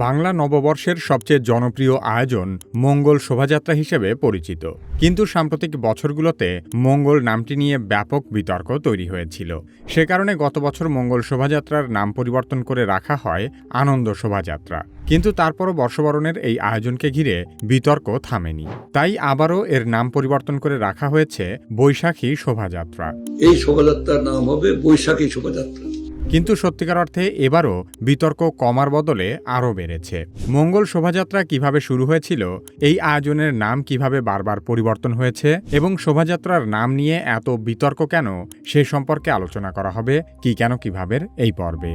বাংলা নববর্ষের সবচেয়ে জনপ্রিয় আয়োজন মঙ্গল শোভাযাত্রা হিসেবে পরিচিত। কিন্তু সাম্প্রতিক বছরগুলোতে মঙ্গল নামটি নিয়ে ব্যাপক বিতর্ক তৈরি হয়েছিল। সে কারণে গত বছর মঙ্গল শোভাযাত্রার নাম পরিবর্তন করে রাখা হয় আনন্দ শোভাযাত্রা। কিন্তু তারপরও বর্ষবরণের এই আয়োজনকে ঘিরে বিতর্ক থামেনি। তাই আবারও এর নাম পরিবর্তন করে রাখা হয়েছে বৈশাখী শোভাযাত্রা। এই শোভাযাত্রার নাম হবে বৈশাখী শোভাযাত্রা। কিন্তু সত্যিকার অর্থে এবারও বিতর্ক কমার বদলে আরও বেড়েছে। মঙ্গল শোভাযাত্রা কিভাবে শুরু হয়েছিল, এই আয়োজনের নাম কিভাবে বারবার পরিবর্তন হয়েছে এবং শোভাযাত্রার নাম নিয়ে এত বিতর্ক কেন, সে সম্পর্কে আলোচনা করা হবে কি কেন কিভাবে এই পর্বে।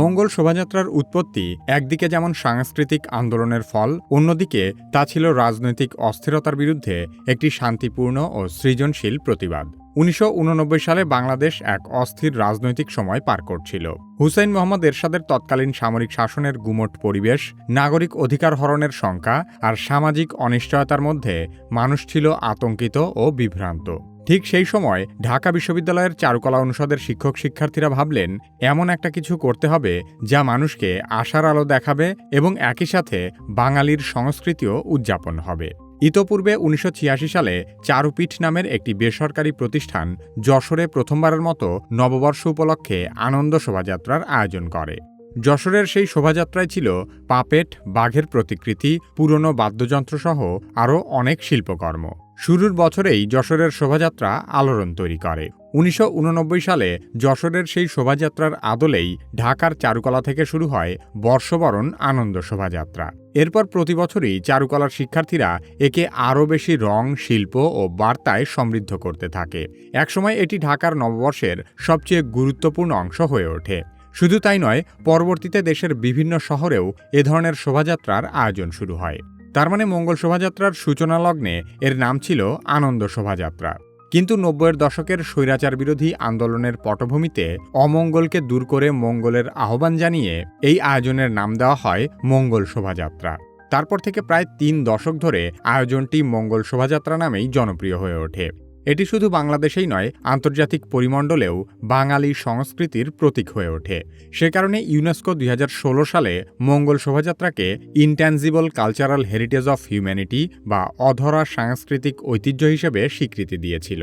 মঙ্গল শোভাযাত্রার উৎপত্তি একদিকে যেমন সাংস্কৃতিক আন্দোলনের ফল, অন্যদিকে তা ছিল রাজনৈতিক অস্থিরতার বিরুদ্ধে একটি শান্তিপূর্ণ ও সৃজনশীল প্রতিবাদ। ১৯৮৯ সালে বাংলাদেশ এক অস্থির রাজনৈতিক সময় পার করছিল। হুসাইন মোহাম্মদ এরশাদের তৎকালীন সামরিক শাসনের গুমোট পরিবেশ, নাগরিক অধিকার হরণের শঙ্কা আর সামাজিক অনিশ্চয়তার মধ্যে মানুষ ছিল আতঙ্কিত ও বিভ্রান্ত। ঠিক সেই সময় ঢাকা বিশ্ববিদ্যালয়ের চারুকলা অনুষদের শিক্ষক শিক্ষার্থীরা ভাবলেন, এমন একটা কিছু করতে হবে যা মানুষকে আশার আলো দেখাবে এবং একই সাথে বাঙালির সংস্কৃতিও উদযাপন হবে। ইতোপূর্বে ১৯৮৬ সালে চারুপীঠ নামের একটি বেসরকারি প্রতিষ্ঠান যশোরে প্রথমবারের মতো নববর্ষ উপলক্ষে আনন্দ শোভাযাত্রার আয়োজন করে। যশোরের সেই শোভাযাত্রায় ছিল পাপেট, বাঘের প্রতিকৃতি, পুরনো বাদ্যযন্ত্রসহ আরও অনেক শিল্পকর্ম। শুরুর বছরেই যশোরের শোভাযাত্রা আলোড়ন তৈরি করে। ১৯৮৯ সালে যশোরের সেই শোভাযাত্রার আদলেই ঢাকার চারুকলা থেকে শুরু হয় বর্ষবরণ আনন্দ শোভাযাত্রা। এরপর প্রতি বছরই চারুকলার শিক্ষার্থীরা একে আরও বেশি রং, শিল্প ও বার্তায় সমৃদ্ধ করতে থাকে। একসময় এটি ঢাকার নববর্ষের সবচেয়ে গুরুত্বপূর্ণ অংশ হয়ে ওঠে। শুধু তাই নয়, পরবর্তীতে দেশের বিভিন্ন শহরেও এ ধরনের শোভাযাত্রার আয়োজন শুরু হয়। তার মানে মঙ্গল শোভাযাত্রার সূচনা লগ্নে এর নাম ছিল আনন্দ শোভাযাত্রা। কিন্তু ৯০-এর দশকের স্বৈরাচার বিরোধী আন্দোলনের পটভূমিতে অমঙ্গলকে দূর করে মঙ্গলের আহ্বান জানিয়ে এই আয়োজনের নাম দেওয়া হয় মঙ্গল শোভাযাত্রা। তারপর থেকে প্রায় ৩ দশক ধরে আয়োজনটি মঙ্গল শোভাযাত্রা নামেই জনপ্রিয় হয়ে ওঠে। এটি শুধু বাংলাদেশেই নয়, আন্তর্জাতিক পরিমণ্ডলেও বাঙালি সংস্কৃতির প্রতীক হয়ে ওঠে। সে কারণে ইউনেস্কো ২০১৬ সালে মঙ্গল শোভাযাত্রাকে intangible cultural heritage of humanity বা অধরা সাংস্কৃতিক ঐতিহ্য হিসেবে স্বীকৃতি দিয়েছিল।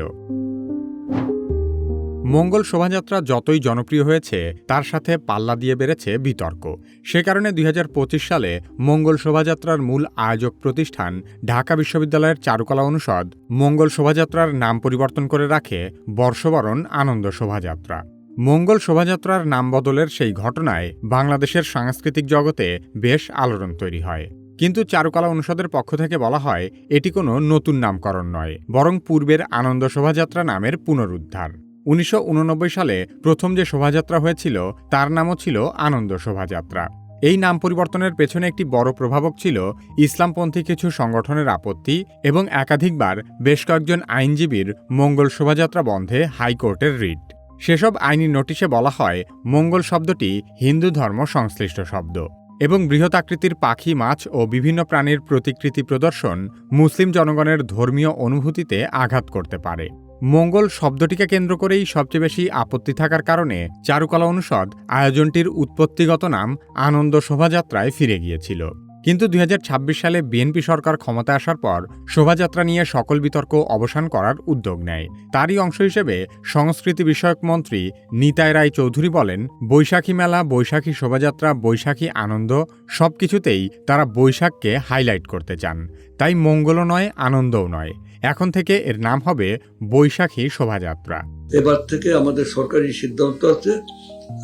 মঙ্গল শোভাযাত্রা যতই জনপ্রিয় হয়েছে, তার সাথে পাল্লা দিয়ে বেড়েছে বিতর্ক। সে কারণে ২০২৫ সালে মঙ্গল শোভাযাত্রার মূল আয়োজক প্রতিষ্ঠান ঢাকা বিশ্ববিদ্যালয়ের চারুকলা অনুষদ মঙ্গল শোভাযাত্রার নাম পরিবর্তন করে রাখে বর্ষবরণ আনন্দ শোভাযাত্রা। মঙ্গল শোভাযাত্রার নাম বদলের সেই ঘটনায় বাংলাদেশের সাংস্কৃতিক জগতে বেশ আলোড়ন তৈরি হয়। কিন্তু চারুকলা অনুষদের পক্ষ থেকে বলা হয়, এটি কোনো নতুন নামকরণ নয়, বরং পূর্বের আনন্দ শোভাযাত্রা নামের পুনরুদ্ধার। ১৯৮৯ সালে প্রথম যে শোভাযাত্রা হয়েছিল তার নামও ছিল আনন্দ শোভাযাত্রা। এই নাম পরিবর্তনের পেছনে একটি বড় প্রভাবক ছিল ইসলামপন্থী কিছু সংগঠনের আপত্তি এবং একাধিকবার বেশ কয়েকজন আইনজীবীর মঙ্গল শোভাযাত্রা বন্ধে হাইকোর্টের রিট। সেসব আইনি নোটিশে বলা হয়, মঙ্গল শব্দটি হিন্দু ধর্ম সংশ্লিষ্ট শব্দ এবং বৃহৎ আকৃতির পাখি, মাছ ও বিভিন্ন প্রাণীর প্রতিকৃতি প্রদর্শন মুসলিম জনগণের ধর্মীয় অনুভূতিতে আঘাত করতে পারে। মঙ্গল শব্দটিকে কেন্দ্র করেই সবচেয়ে বেশি আপত্তি থাকার কারণে চারুকলা অনুষদ আয়োজনটির উৎপত্তিগত নাম আনন্দ শোভাযাত্রায় ফিরে গিয়েছিল। কিন্তু ২০২৬ সালে বিএনপি সরকার ক্ষমতায় আসার পর শোভাযাত্রা নিয়ে সকল বিতর্ক অবসান করার উদ্যোগ নেয়। তারই অংশ হিসেবে সংস্কৃতি বিষয়ক মন্ত্রী নিতাই রায় চৌধুরী বলেন, বৈশাখী মেলা, বৈশাখী শোভাযাত্রা, বৈশাখী আনন্দ সবকিছুতেই তারা বৈশাখকে হাইলাইট করতে চান। তাই মঙ্গলও নয়, আনন্দও নয়, এখন থেকে এর নাম হবে বৈশাখী শোভাযাত্রা। এবার থেকে আমাদের সরকারি সিদ্ধান্ত আছে,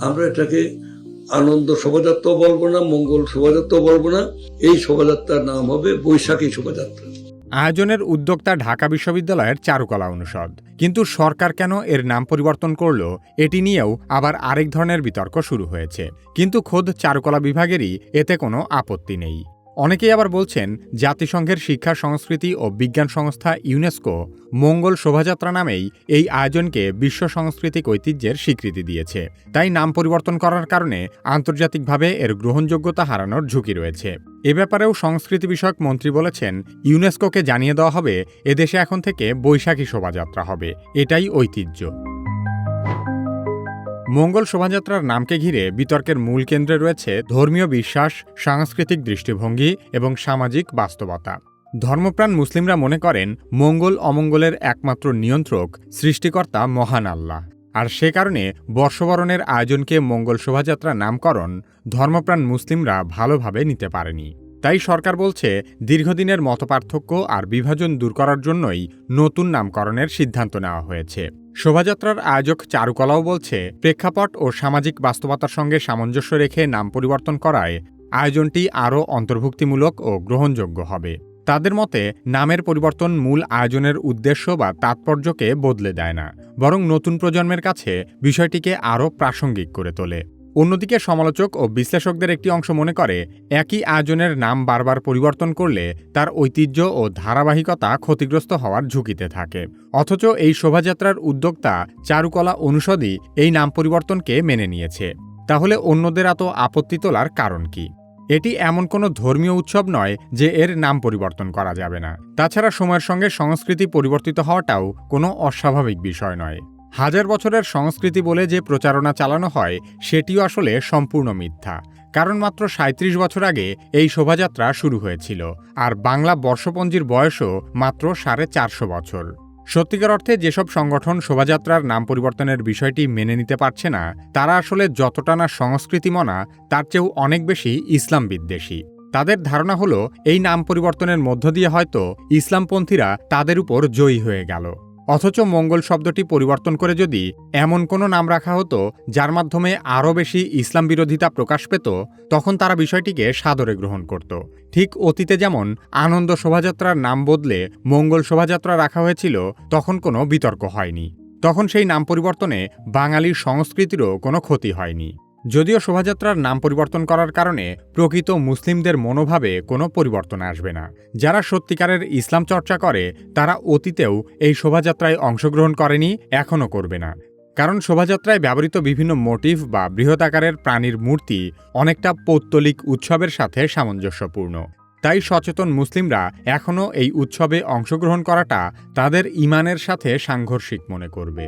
আমরা এটাকে আনন্দ শোভাযাত্রাও বলবো না, মঙ্গল শোভাযাত্রাও বলবো না, এই শোভাযাত্রার নাম হবে বৈশাখী শোভাযাত্রা। আয়োজনের উদ্যোক্তা ঢাকা বিশ্ববিদ্যালয়ের চারুকলা অনুষদ। কিন্তু সরকার কেন এর নাম পরিবর্তন করল, এটি নিয়েও আবার আরেক ধরনের বিতর্ক শুরু হয়েছে। কিন্তু খোদ চারুকলা বিভাগেরই এতে কোনো আপত্তি নেই। অনেকেই আবার বলছেন, জাতিসংঘের শিক্ষা, সংস্কৃতি ও বিজ্ঞান সংস্থা ইউনেস্কো মঙ্গল শোভাযাত্রা নামেই এই আয়োজনকে বিশ্ব সাংস্কৃতিক ঐতিহ্যের স্বীকৃতি দিয়েছে। তাই নাম পরিবর্তন করার কারণে আন্তর্জাতিকভাবে এর গ্রহণযোগ্যতা হারানোর ঝুঁকি রয়েছে। এ ব্যাপারেও সংস্কৃতি বিষয়ক মন্ত্রী বলেছেন, ইউনেস্কোকে জানিয়ে দেওয়া হবে এদেশে এখন থেকে বৈশাখী শোভাযাত্রা হবে, এটাই ঐতিহ্য। মঙ্গল শোভাযাত্রার নামকে ঘিরে বিতর্কের মূল কেন্দ্রে রয়েছে ধর্মীয় বিশ্বাস, সাংস্কৃতিক দৃষ্টিভঙ্গি এবং সামাজিক বাস্তবতা। ধর্মপ্রাণ মুসলিমরা মনে করেন মঙ্গল অমঙ্গলের একমাত্র নিয়ন্ত্রক সৃষ্টিকর্তা মহান আল্লাহ, আর সে কারণে বর্ষবরণের আয়োজনকে মঙ্গল শোভাযাত্রা নামকরণ ধর্মপ্রাণ মুসলিমরা ভালোভাবে নিতে পারেনি। তাই সরকার বলছে দীর্ঘদিনের মতপার্থক্য আর বিভাজন দূর করার জন্যই নতুন নামকরণের সিদ্ধান্ত নেওয়া হয়েছে। শোভাযাত্রার আয়োজক চারুকলাও বলছে প্রেক্ষাপট ও সামাজিক বাস্তবতার সঙ্গে সামঞ্জস্য রেখে নাম পরিবর্তন করায় আয়োজনটি আরও অন্তর্ভুক্তিমূলক ও গ্রহণযোগ্য হবে। তাদের মতে নামের পরিবর্তন মূল আয়োজনের উদ্দেশ্য বা তাৎপর্যকে বদলে দেয় না, বরং নতুন প্রজন্মের কাছে বিষয়টিকে আরও প্রাসঙ্গিক করে তোলে। অন্যদিকে সমালোচক ও বিশ্লেষকদের একটি অংশ মনে করে একই আয়োজনের নাম বারবার পরিবর্তন করলে তার ঐতিহ্য ও ধারাবাহিকতা ক্ষতিগ্রস্ত হওয়ার ঝুঁকিতে থাকে। অথচ এই শোভাযাত্রার উদ্যোক্তা চারুকলা অনুষদই এই নাম পরিবর্তনকে মেনে নিয়েছে। তাহলে অন্যদের এত আপত্তি তোলার কারণ কি? এটি এমন কোনো ধর্মীয় উৎসব নয় যে এর নাম পরিবর্তন করা যাবে না। তাছাড়া সময়ের সঙ্গে সংস্কৃতি পরিবর্তিত হওয়াটাও কোনো অস্বাভাবিক বিষয় নয়। হাজার বছরের সংস্কৃতি বলে যে প্রচারণা চালানো হয় সেটিও আসলে সম্পূর্ণ মিথ্যা। কারণ মাত্র ৩৭ বছর আগে এই শোভাযাত্রা শুরু হয়েছিল, আর বাংলা বর্ষপঞ্জির বয়সও মাত্র ৪৫০ বছর। সত্যিকার অর্থে যেসব সংগঠন শোভাযাত্রার নাম পরিবর্তনের বিষয়টি মেনে নিতে পারছে না, তারা আসলে যতটা না সংস্কৃতি মনা, তার চেয়েও অনেক বেশি ইসলাম বিদ্বেষী। তাদের ধারণা হলো এই নাম পরিবর্তনের মধ্য দিয়ে হয়তো ইসলামপন্থীরা তাদের উপর জয়ী হয়ে গেল। অথচ মঙ্গল শব্দটি পরিবর্তন করে যদি এমন কোনো নাম রাখা হতো যার মাধ্যমে আরও বেশি ইসলাম বিরোধিতা প্রকাশ পেত, তখন তারা বিষয়টিকে সাদরে গ্রহণ করত। ঠিক অতীতে যেমন আনন্দ শোভাযাত্রার নাম বদলে মঙ্গল শোভাযাত্রা রাখা হয়েছিল, তখন কোনো বিতর্ক হয়নি। তখন সেই নাম পরিবর্তনে বাঙালির সংস্কৃতিরও কোনো ক্ষতি হয়নি। যদিও শোভাযাত্রার নাম পরিবর্তন করার কারণে প্রকৃত মুসলিমদের মনোভাবে কোনো পরিবর্তন আসবে না। যারা সত্যিকারের ইসলাম চর্চা করে তারা অতীতেও এই শোভাযাত্রায় অংশগ্রহণ করেনি, এখনও করবে না। কারণ শোভাযাত্রায় ব্যবহৃত বিভিন্ন মোটিভ বা বৃহৎ আকারের প্রাণীর মূর্তি অনেকটা পৌত্তলিক উৎসবের সাথে সামঞ্জস্যপূর্ণ। তাই সচেতন মুসলিমরা এখনও এই উৎসবে অংশগ্রহণ করাটা তাদের ঈমানের সাথে সাংঘর্ষিক মনে করবে।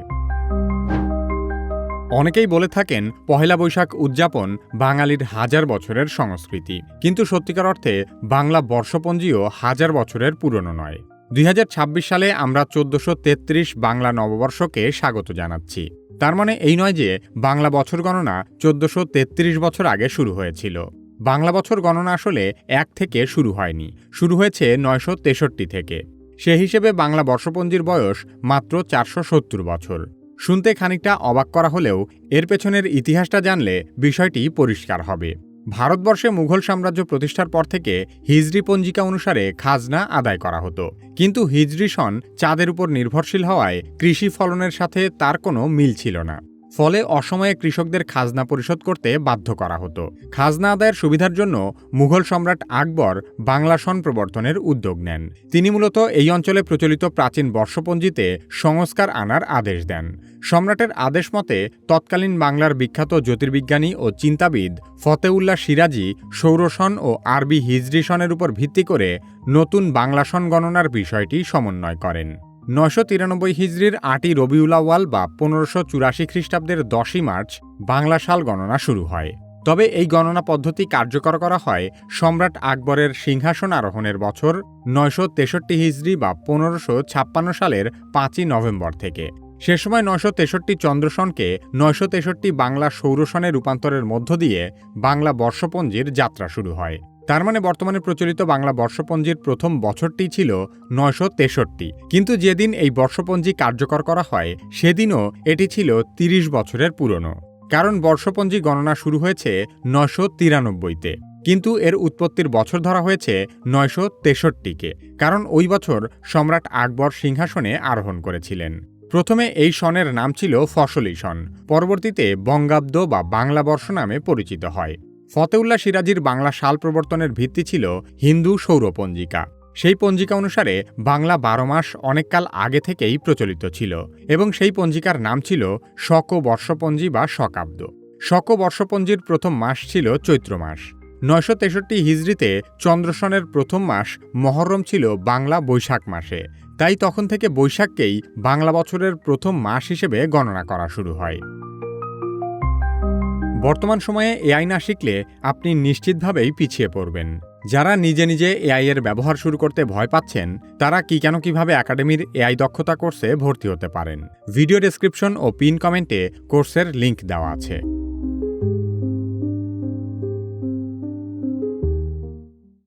অনেকেই বলে থাকেন পহেলা বৈশাখ উদযাপন বাঙালির হাজার বছরের সংস্কৃতি, কিন্তু সত্যিকার অর্থে বাংলা বর্ষপঞ্জিও হাজার বছরের পুরনো নয়। ২০২৬ সালে আমরা ১৪৩৩ বাংলা নববর্ষকে স্বাগত জানাচ্ছি। তার মানে এই নয় যে বাংলা বছর গণনা ১৪৩৩ বছর আগে শুরু হয়েছিল। বাংলা বছর গণনা আসলে ১ থেকে শুরু হয়নি, শুরু হয়েছে ৯৬৩ থেকে। সে হিসেবে বাংলা বর্ষপঞ্জির বয়স মাত্র ৪৭০ বছর। শুনতে খানিকটা অবাক করা হলেও এর পেছনের ইতিহাসটা জানলে বিষয়টি পরিষ্কার হবে। ভারতবর্ষে মুঘল সাম্রাজ্য প্রতিষ্ঠার পর থেকে হিজরি পঞ্জিকা অনুসারে খাজনা আদায় করা হতো, কিন্তু হিজরি সন চাঁদের উপর নির্ভরশীল হওয়ায় কৃষি ফলনের সাথে তার কোনো মিল ছিল না। ফলে অসময়ে কৃষকদের খাজনা পরিশোধ করতে বাধ্য করা হতো। খাজনা আদায়ের সুবিধার জন্য মুঘল সম্রাট আকবর বাংলা সন প্রবর্তনের উদ্যোগ নেন। তিনি মূলত এই অঞ্চলে প্রচলিত প্রাচীন বর্ষপঞ্জিতে সংস্কার আনার আদেশ দেন। সম্রাটের আদেশ মতে তৎকালীন বাংলার বিখ্যাত জ্যোতির্বিজ্ঞানী ও চিন্তাবিদ ফতেউল্লাহ সিরাজি সৌরসন ও আরবি হিজরি সনের উপর ভিত্তি করে নতুন বাংলা সন গণনার বিষয়টি সমন্বয় করেন। ৯৯৩ হিজরির ৮ই রবিউল আউয়াল বা ১৫৮৪ খ্রিস্টাব্দের ১০ই মার্চ বাংলা সাল গণনা শুরু হয়। তবে এই গণনা পদ্ধতি কার্যকর করা হয় সম্রাট আকবরের সিংহাসন আরোহণের বছর ৯৬৩ হিজরি বা ১৫৫৬ সালের ৫ই নভেম্বর থেকে। সে সময় ৯৬৩ চন্দ্রসনকে ৯৬৩ বাংলা সৌরসনে রূপান্তরের মধ্য দিয়ে বাংলা বর্ষপঞ্জির যাত্রা শুরু হয়। তার মানে বর্তমানে প্রচলিত বাংলা বর্ষপঞ্জির প্রথম বছরটি ছিল ৯৬৩, কিন্তু যেদিন এই বর্ষপঞ্জি কার্যকর করা হয় সেদিনও এটি ছিল ৩০ বছরের পুরনো। কারণ বর্ষপঞ্জি গণনা শুরু হয়েছে ৯৯৩-তে, কিন্তু এর উৎপত্তির বছর ধরা হয়েছে ৯৬৩-কে, কারণ ওই বছর সম্রাট আকবর সিংহাসনে আরোহণ করেছিলেন। প্রথমে এই সনের নাম ছিল ফসলি সন, পরবর্তীতে বঙ্গাব্দ বা বাংলা বর্ষ নামে পরিচিত হয়। ফতেউল্লাহ সিরাজির বাংলা সাল প্রবর্তনের ভিত্তি ছিল হিন্দু সৌরপঞ্জিকা। সেই পঞ্জিকা অনুসারে বাংলা ১২ মাস অনেককাল আগে থেকেই প্রচলিত ছিল এবং সেই পঞ্জিকার নাম ছিল শক বর্ষপঞ্জি বা শকাব্দ। শক বর্ষপঞ্জির প্রথম মাস ছিল চৈত্র মাস। ৯৬৩ হিজরিতে চন্দ্রসনের প্রথম মাস মহরম ছিল বাংলা বৈশাখ মাসে, তাই তখন থেকে বৈশাখকেই বাংলা বছরের প্রথম মাস হিসেবে গণনা করা শুরু হয়। বর্তমান সময়ে এআই না শিখলে আপনি নিশ্চিতভাবেই পিছিয়ে পড়বেন। যারা নিজে নিজে এআই এর ব্যবহার শুরু করতে ভয় পাচ্ছেন, তারা কিভাবে একাডেমির এআই দক্ষতা কোর্সে ভর্তি হতে পারেন। ভিডিও ডেসক্রিপশন ও পিন কমেন্টে কোর্সের লিংক দেওয়া আছে।